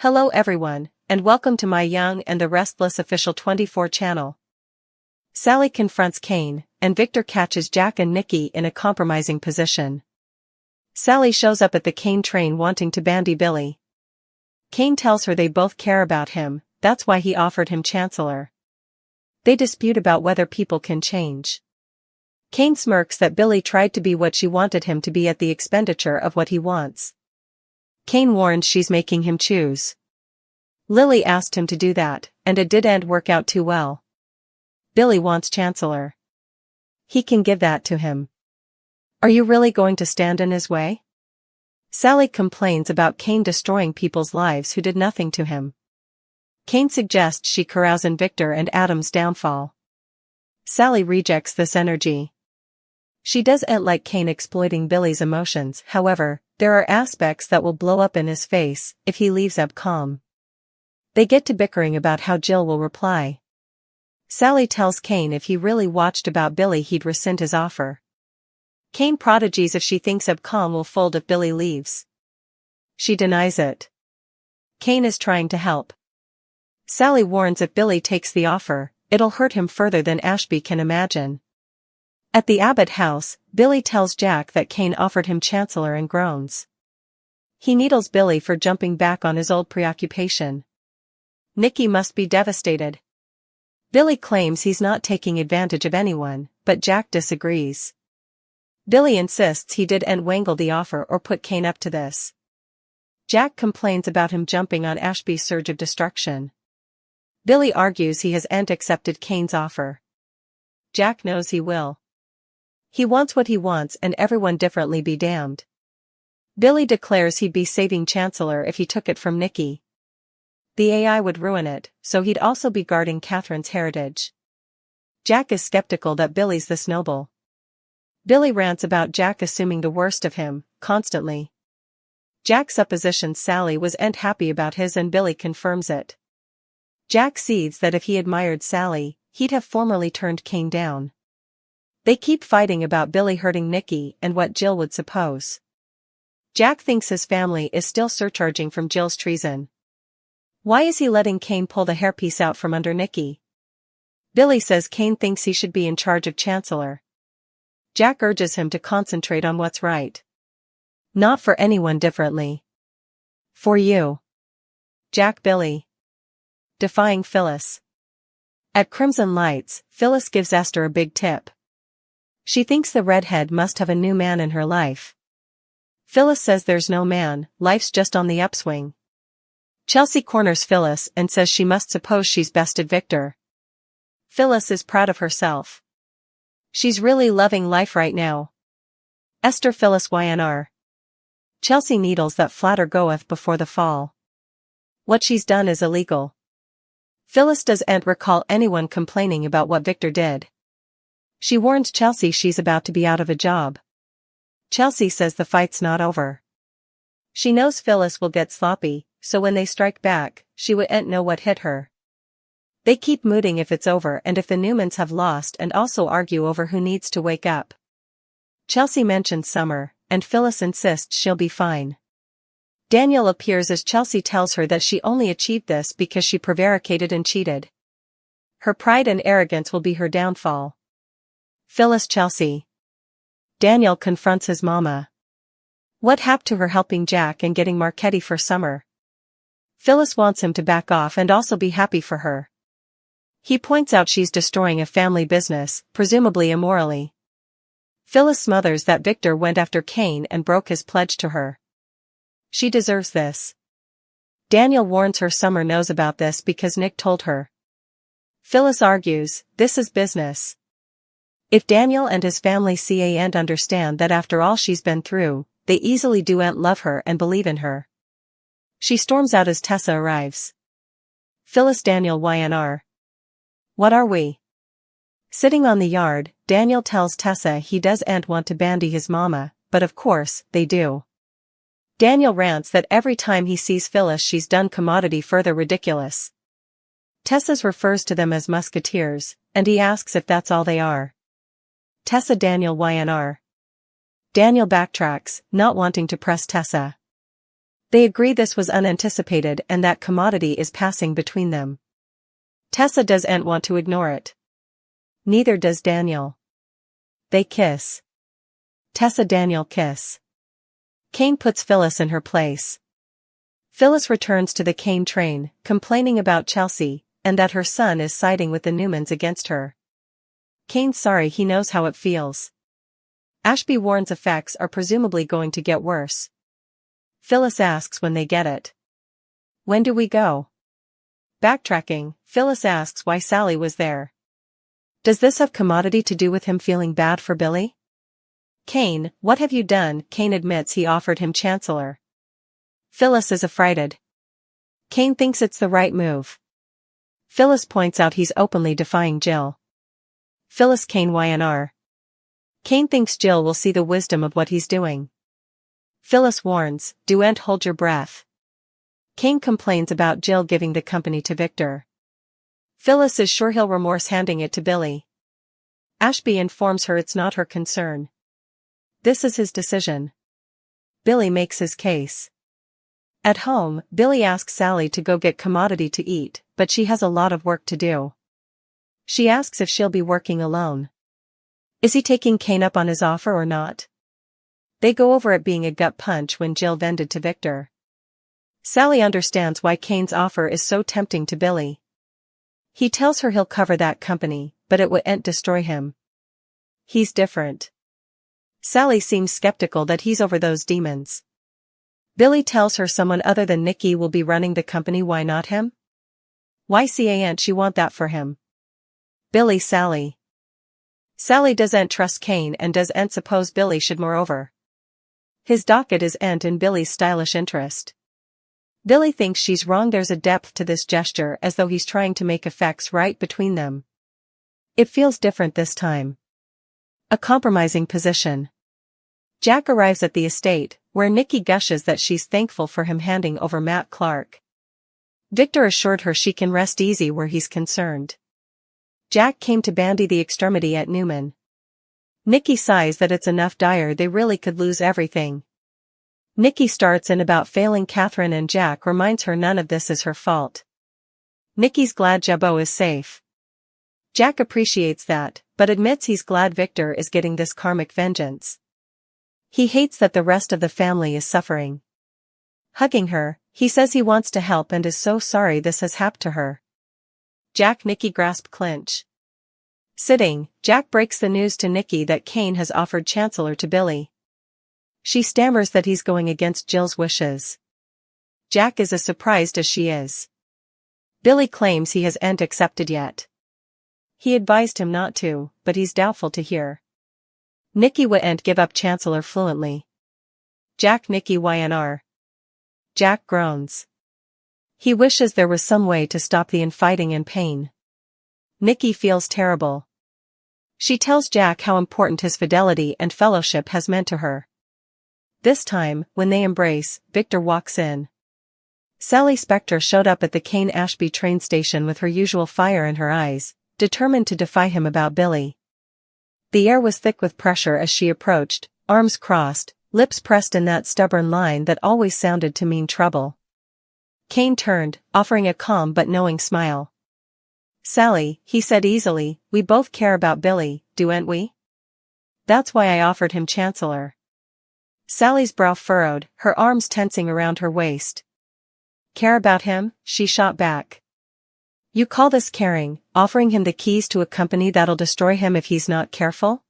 Hello everyone, and welcome to my Young and the Restless official 24 channel. Sally confronts Kane, and Victor catches Jack and Nikki in a compromising position. Sally shows up at the Kane train wanting to bandy Billy. Kane tells her they both care about him, that's why he offered him Chancellor. They dispute about whether people can change. Kane smirks that Billy tried to be what she wanted him to be at the expenditure of what he wants. Kane warns she's making him choose. Lily asked him to do that, and it didn't work out too well. Billy wants Chancellor. He can give that to him. Are you really going to stand in his way? Sally complains about Kane destroying people's lives who did nothing to him. Kane suggests she carouse in Victor and Adam's downfall. Sally rejects this energy. She doesn't like Kane exploiting Billy's emotions, however, there are aspects that will blow up in his face if he leaves Ab calm. They get to bickering about how Jill will reply. Sally tells Kane if he really watched about Billy he'd rescind his offer. Kane prodigies if she thinks Ab calm will fold if Billy leaves. She denies it. Kane is trying to help. Sally warns if Billy takes the offer, it'll hurt him further than Ashby can imagine. At the Abbott house, Billy tells Jack that Kane offered him Chancellor and groans. He needles Billy for jumping back on his old preoccupation. Nikki must be devastated. Billy claims he's not taking advantage of anyone, but Jack disagrees. Billy insists he didn't wangle the offer or put Kane up to this. Jack complains about him jumping on Ashby's surge of destruction. Billy argues he hasn't accepted Kane's offer. Jack knows he will. He wants what he wants and everyone differently be damned. Billy declares he'd be saving Chancellor if he took it from Nikki. The AI would ruin it, so he'd also be guarding Catherine's heritage. Jack is skeptical that Billy's this noble. Billy rants about Jack assuming the worst of him, constantly. Jack suppositions Sally wasn't happy about his and Billy confirms it. Jack sees that if he admired Sally, he'd have formerly turned Kane down. They keep fighting about Billy hurting Nikki and what Jill would suppose. Jack thinks his family is still surcharging from Jill's treason. Why is he letting Kane pull the hairpiece out from under Nikki? Billy says Kane thinks he should be in charge of Chancellor. Jack urges him to concentrate on what's right. Not for anyone differently. For you. Jack Billy. Defying PHYLISS. At Crimson Lights, PHYLISS gives Esther a big tip. She thinks the redhead must have a new man in her life. PHYLISS says there's no man, life's just on the upswing. Chelsea corners PHYLISS and says she must suppose she's bested Victor. PHYLISS is proud of herself. She's really loving life right now. Esther PHYLISS YNR. Chelsea needles that flatter goeth before the fall. What she's done is illegal. PHYLISS doesn't recall anyone complaining about what Victor did. She warns Chelsea she's about to be out of a job. Chelsea says the fight's not over. She knows PHYLISS will get sloppy, so when they strike back, she wouldn't know what hit her. They keep mooting if it's over and if the Newmans have lost and also argue over who needs to wake up. Chelsea mentions Summer, and PHYLISS insists she'll be fine. Daniel appears as Chelsea tells her that she only achieved this because she prevaricated and cheated. Her pride and arrogance will be her downfall. PHYLISS Chelsea. Daniel confronts his mama. What happened to her helping Jack and getting Marchetti for Summer? PHYLISS wants him to back off and also be happy for her. He points out she's destroying a family business, presumably immorally. PHYLISS smothers that Victor went after Kane and broke his pledge to her. She deserves this. Daniel warns her Summer knows about this because Nick told her. PHYLISS argues, this is business. If Daniel and his family see and understand that after all she's been through, they easily do'nt love her and believe in her. She storms out as Tessa arrives. PHYLISS Daniel YNR. What are we? Sitting on the yard, Daniel tells Tessa he doesn't want to bandy his mama, but of course, they do. Daniel rants that every time he sees PHYLISS she's done commodity further ridiculous. Tessa refers to them as musketeers, and he asks if that's all they are. Tessa Daniel YNR. Daniel backtracks, not wanting to press Tessa. They agree this was unanticipated and that commodity is passing between them. Tessa doesn't want to ignore it. Neither does Daniel. They kiss. Tessa-Daniel kiss. Kane puts Phyllis in her place. Phyllis returns to the Kane train, complaining about Chelsea, and that her son is siding with the Newmans against her. Kane's sorry, he knows how it feels. Ashby warns effects are presumably going to get worse. Phyllis asks when they get it. When do we go? Backtracking, Phyllis asks why Sally was there. Does this have commodity to do with him feeling bad for Billy? Kane, what have you done? Kane admits he offered him Chancellor. Phyllis is affrighted. Kane thinks it's the right move. Phyllis points out he's openly defying Jill. Phyllis Kane YNR. Kane thinks Jill will see the wisdom of what he's doing. Phyllis warns, "Don't hold your breath." Kane complains about Jill giving the company to Victor. Phyllis is sure he'll remorse handing it to Billy. Ashby informs her it's not her concern. This is his decision. Billy makes his case. At home, Billy asks Sally to go get commodity to eat, but she has a lot of work to do. She asks if she'll be working alone. Is he taking Kane up on his offer or not? They go over it being a gut punch when Jill vended to Victor. Sally understands why Kane's offer is so tempting to Billy. He tells her he'll cover that company, but it wouldn't destroy him. He's different. Sally seems skeptical that he's over those demons. Billy tells her someone other than Nikki will be running the company. Why not him? Why can't she want that for him? Billy Sally. Sally doesn't trust Kane and doesn't suppose Billy should. Moreover, his docket is in Billy's stylish interest. Billy thinks she's wrong. There's a depth to this gesture, as though he's trying to make effects right between them. It feels different this time. A compromising position. Jack arrives at the estate, where Nikki gushes that she's thankful for him handing over Matt Clark. Victor assured her she can rest easy where he's concerned. Jack came to bandy the extremity at Newman. Nikki sighs that it's enough dire, they really could lose everything. Nikki starts in about failing Catherine and Jack reminds her none of this is her fault. Nikki's glad Jabot is safe. Jack appreciates that, but admits he's glad Victor is getting this karmic vengeance. He hates that the rest of the family is suffering. Hugging her, he says he wants to help and is so sorry this has happened to her. Jack Nikki grasp clinch. Sitting, Jack breaks the news to Nikki that Kane has offered Chancellor to Billy. She stammers that he's going against Jill's wishes. Jack is as surprised as she is. Billy claims he hasn't accepted yet. He advised him not to, but he's doubtful to hear. Nikki wouldn't give up Chancellor fluently. Jack Nikki YNR. Jack groans. He wishes there was some way to stop the infighting and pain. Nikki feels terrible. She tells Jack how important his fidelity and fellowship has meant to her. This time, when they embrace, Victor walks in. Sally Spectre showed up at the Kane Ashby train station with her usual fire in her eyes, determined to defy him about Billy. The air was thick with pressure as she approached, arms crossed, lips pressed in that stubborn line that always sounded to mean trouble. Kane turned, offering a calm but knowing smile. "Sally," he said easily, "we both care about Billy, don't we? That's why I offered him Chancellor." Sally's brow furrowed, her arms tensing around her waist. "Care about him?" she shot back. "You call this caring, offering him the keys to a company that'll destroy him if he's not careful?"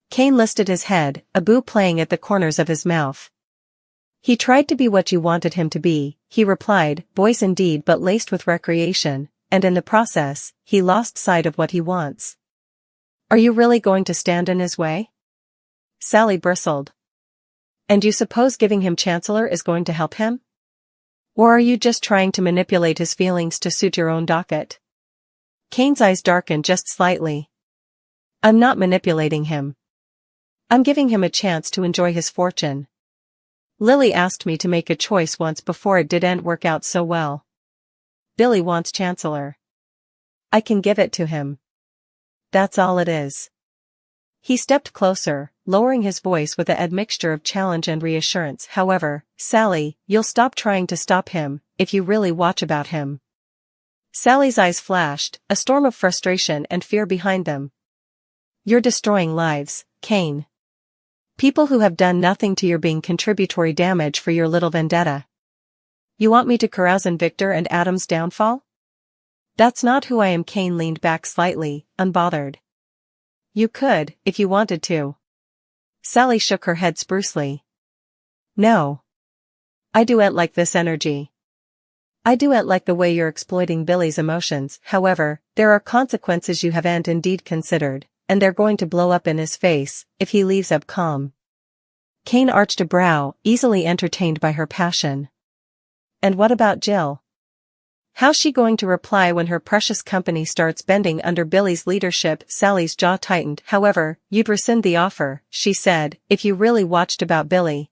Kane lifted his head, a boo playing at the corners of his mouth. "He tried to be what you wanted him to be," he replied, boys indeed but laced with recreation, and in the process, he lost sight of what he wants. "Are you really going to stand in his way?" Sally bristled. "And you suppose giving him Chancellor is going to help him? Or are you just trying to manipulate his feelings to suit your own docket?" Kane's eyes darkened just slightly. "I'm not manipulating him. I'm giving him a chance to enjoy his fortune. Lily asked me to make a choice once before it didn't work out so well. Billy wants Chancellor. I can give it to him. That's all it is." He stepped closer, lowering his voice with a admixture of challenge and reassurance. However, Sally, you'll stop trying to stop him, if you really watch about him. Sally's eyes flashed, a storm of frustration and fear behind them. You're destroying lives, Kane. People who have done nothing to your being contributory damage for your little vendetta. You want me to carouse in Victor and Adam's downfall? That's not who I am. Kane leaned back slightly, unbothered. You could, if you wanted to. Sally shook her head sprucely. No. I don't like this energy. I don't like the way you're exploiting Billy's emotions. However, there are consequences you haven't indeed considered, and they're going to blow up in his face if he leaves up calm. Kane arched a brow, easily entertained by her passion. And what about Jill? How's she going to reply when her precious company starts bending under Billy's leadership? Sally's jaw tightened. However, you'd rescind the offer, she said, if you really watched about Billy.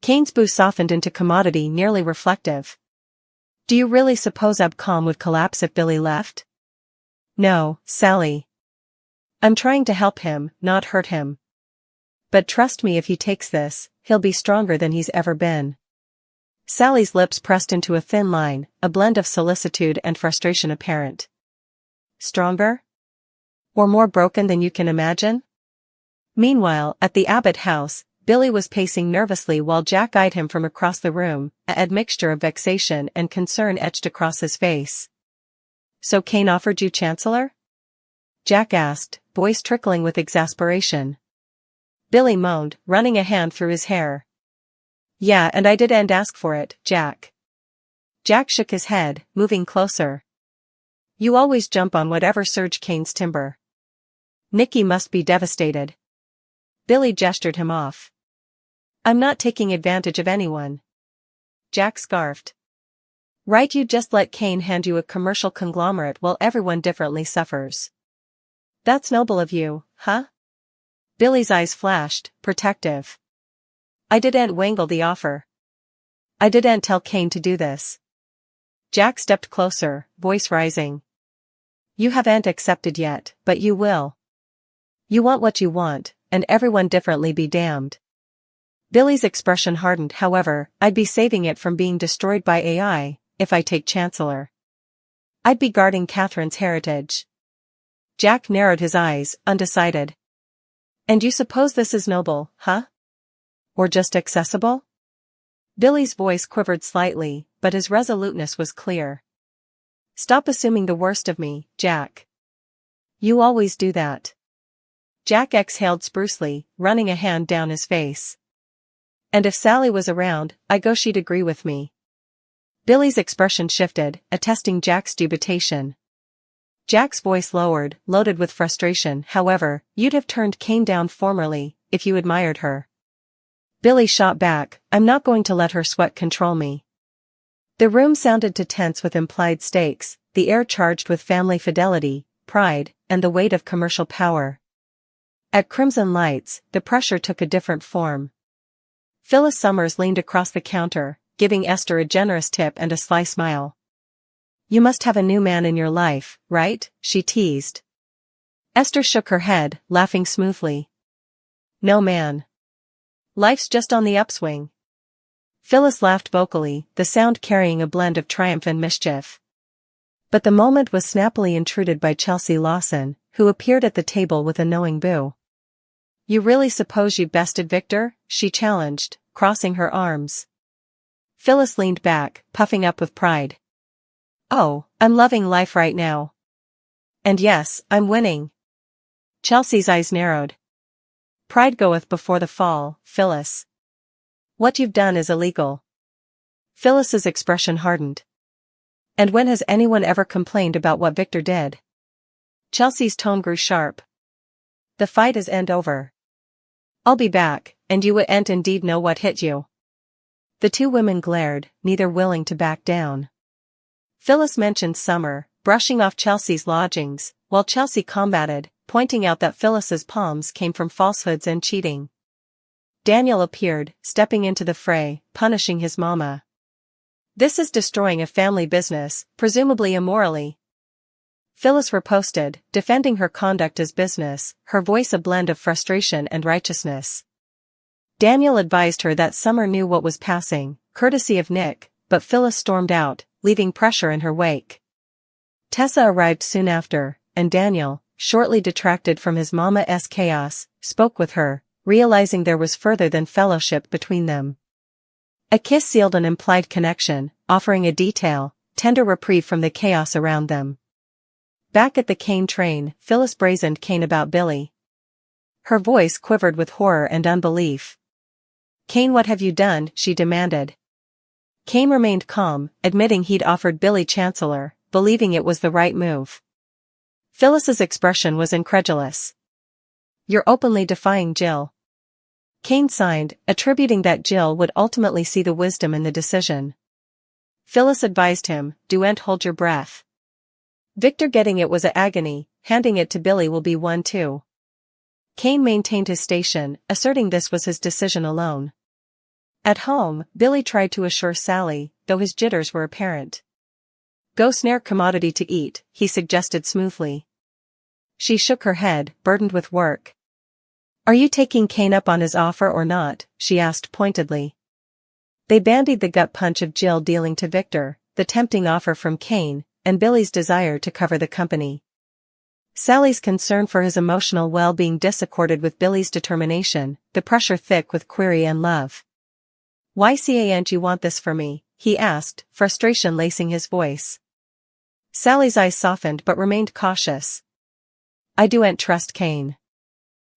Kane's brow softened into commodity, nearly reflective. Do you really suppose Abcom would collapse if Billy left? No, Sally. I'm trying to help him, not hurt him. But trust me, if he takes this, he'll be stronger than he's ever been. Sally's lips pressed into a thin line, a blend of solicitude and frustration apparent. Stronger? Or more broken than you can imagine? Meanwhile, at the Abbott house, Billy was pacing nervously while Jack eyed him from across the room, an admixture of vexation and concern etched across his face. So Kane offered you Chancellor? Jack asked, voice trickling with exasperation. Billy moaned, running a hand through his hair. Yeah, and I didn't ask for it, Jack. Jack shook his head, moving closer. You always jump on whatever surge Kane's timber. Nikki must be devastated. Billy gestured him off. I'm not taking advantage of anyone. Jack scarfed. Right, you just let Kane hand you a commercial conglomerate while everyone differently suffers. That's noble of you, huh? Billy's eyes flashed, protective. I didn't wangle the offer. I didn't tell Kane to do this. Jack stepped closer, voice rising. You haven't accepted yet, but you will. You want what you want, and everyone differently be damned. Billy's expression hardened. However, I'd be saving it from being destroyed by AI, if I take Chancellor. I'd be guarding Catherine's heritage. Jack narrowed his eyes, undecided. And you suppose this is noble, huh? Or just accessible? Billy's voice quivered slightly, but his resoluteness was clear. Stop assuming the worst of me, Jack. You always do that. Jack exhaled sprucely, running a hand down his face. And if Sally was around, I go she'd agree with me. Billy's expression shifted, attesting Jack's dubitation. Jack's voice lowered, loaded with frustration. However, you'd have turned Kane down formerly, if you admired her. Billy shot back, I'm not going to let her sweat control me. The room sounded too tense with implied stakes, the air charged with family fidelity, pride, and the weight of commercial power. At Crimson Lights, the pressure took a different form. Phyllis Summers leaned across the counter, giving Esther a generous tip and a sly smile. You must have a new man in your life, right? She teased. Esther shook her head, laughing smoothly. No man. Life's just on the upswing. Phyllis laughed vocally, the sound carrying a blend of triumph and mischief. But the moment was snappily intruded by Chelsea Lawson, who appeared at the table with a knowing boo. You really suppose you've bested Victor? She challenged, crossing her arms. Phyllis leaned back, puffing up with pride. Oh, I'm loving life right now. And yes, I'm winning. Chelsea's eyes narrowed. Pride goeth before the fall, Phyllis. What you've done is illegal. Phyllis's expression hardened. And when has anyone ever complained about what Victor did? Chelsea's tone grew sharp. The fight is over. I'll be back, and you won't indeed know what hit you. The two women glared, neither willing to back down. Phyllis mentioned Summer, brushing off Chelsea's lodgings, while Chelsea combated, pointing out that Phyllis's palms came from falsehoods and cheating. Daniel appeared, stepping into the fray, punishing his mama. This is destroying a family business, presumably immorally. Phyllis riposted, defending her conduct as business, her voice a blend of frustration and righteousness. Daniel advised her that Summer knew what was passing, courtesy of Nick, but Phyllis stormed out, leaving pressure in her wake. Tessa arrived soon after, and Daniel, shortly detracted from his mama's chaos, spoke with her, realizing there was further than fellowship between them. A kiss sealed an implied connection, offering a tender reprieve from the chaos around them. Back at the Kane train, Phyllis brazened Kane about Billy. Her voice quivered with horror and unbelief. "Kane, what have you done?" she demanded. Kane remained calm, admitting he'd offered Billy Chancellor, believing it was the right move. Phyllis's expression was incredulous. "You're openly defying Jill." Kane signed, attributing that Jill would ultimately see the wisdom in the decision. Phyllis advised him, "Don't hold your breath. Victor getting it was a agony, handing it to Billy will be one too." Kane maintained his station, asserting this was his decision alone. At home, Billy tried to assure Sally, though his jitters were apparent. "Go snare commodity to eat," he suggested smoothly. She shook her head, burdened with work. "Are you taking Kane up on his offer or not?" she asked pointedly. They bandied the gut punch of Jill dealing to Victor, the tempting offer from Kane, and Billy's desire to cover the company. Sally's concern for his emotional well-being disaccorded with Billy's determination, the pressure thick with query and love. "Why can't you want this for me?" he asked, frustration lacing his voice. Sally's eyes softened but remained cautious. "I don't trust Kane.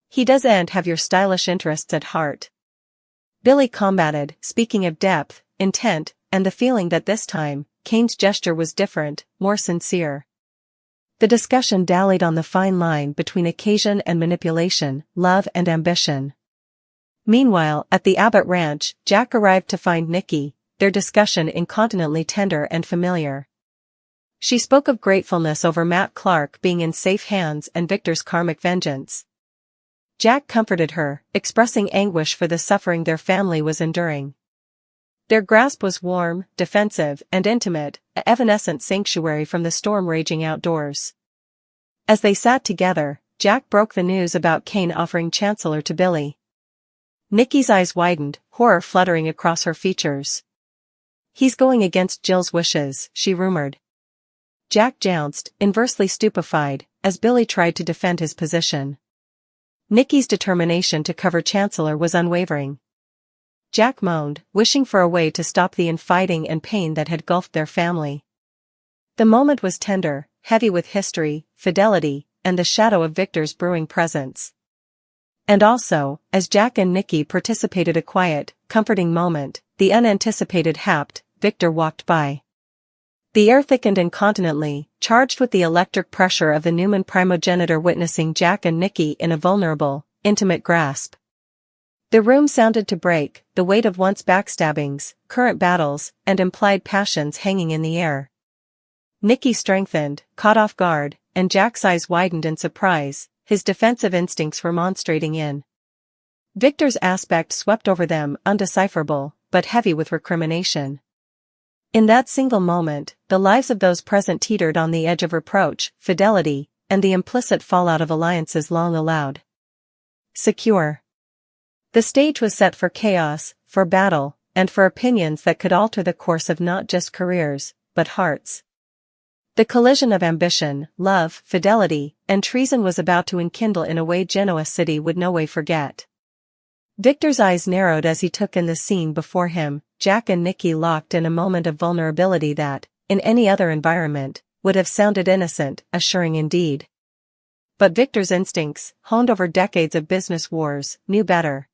He doesn't have your stylish interests at heart." Billy combated, speaking of depth, intent, and the feeling that this time, Kane's gesture was different, more sincere. The discussion dallied on the fine line between occasion and manipulation, love and ambition. Meanwhile, at the Abbott Ranch, Jack arrived to find Nikki, their discussion incontinently tender and familiar. She spoke of gratefulness over Matt Clark being in safe hands and Victor's karmic vengeance. Jack comforted her, expressing anguish for the suffering their family was enduring. Their grasp was warm, defensive, and intimate, an evanescent sanctuary from the storm raging outdoors. As they sat together, Jack broke the news about Kane offering Chancellor to Billy. Nikki's eyes widened, horror fluttering across her features. "He's going against Jill's wishes," she rumored. Jack jounced, inversely stupefied, as Billy tried to defend his position. Nikki's determination to cover Chancellor was unwavering. Jack moaned, wishing for a way to stop the infighting and pain that had gulfed their family. The moment was tender, heavy with history, fidelity, and the shadow of Victor's brewing presence. And also, as Jack and Nikki participated a quiet, comforting moment, the unanticipated happed, Victor walked by. The air thickened incontinently, charged with the electric pressure of the Newman primogenitor witnessing Jack and Nikki in a vulnerable, intimate grasp. The room sounded to break, the weight of once backstabbings, current battles, and implied passions hanging in the air. Nikki strengthened, caught off guard, and Jack's eyes widened in surprise, his defensive instincts remonstrating in. Victor's aspect swept over them, undecipherable, but heavy with recrimination. In that single moment, the lives of those present teetered on the edge of reproach, fidelity, and the implicit fallout of alliances long allowed. Secure. The stage was set for chaos, for battle, and for opinions that could alter the course of not just careers, but hearts. The collision of ambition, love, fidelity, and treason was about to enkindle in a way Genoa City would no way forget. Victor's eyes narrowed as he took in the scene before him, Jack and Nikki locked in a moment of vulnerability that, in any other environment, would have sounded innocent, assuring indeed. But Victor's instincts, honed over decades of business wars, knew better.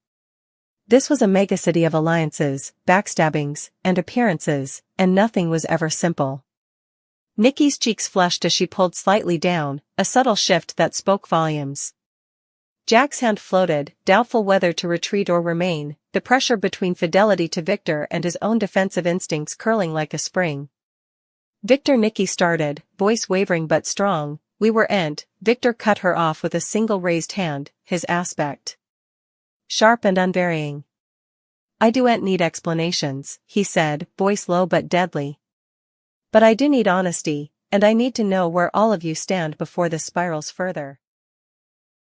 This was a megacity of alliances, backstabbings, and appearances, and nothing was ever simple. Nikki's cheeks flushed as she pulled slightly down, a subtle shift that spoke volumes. Jack's hand floated, doubtful whether to retreat or remain, the pressure between fidelity to Victor and his own defensive instincts curling like a spring. "Victor," Nikki started, voice wavering but strong. "We were ent." Victor cut her off with a single raised hand, his aspect sharp and unvarying. "I don't need explanations," he said, voice low but deadly. "But I do need honesty. And I need to know where all of you stand before this spirals further.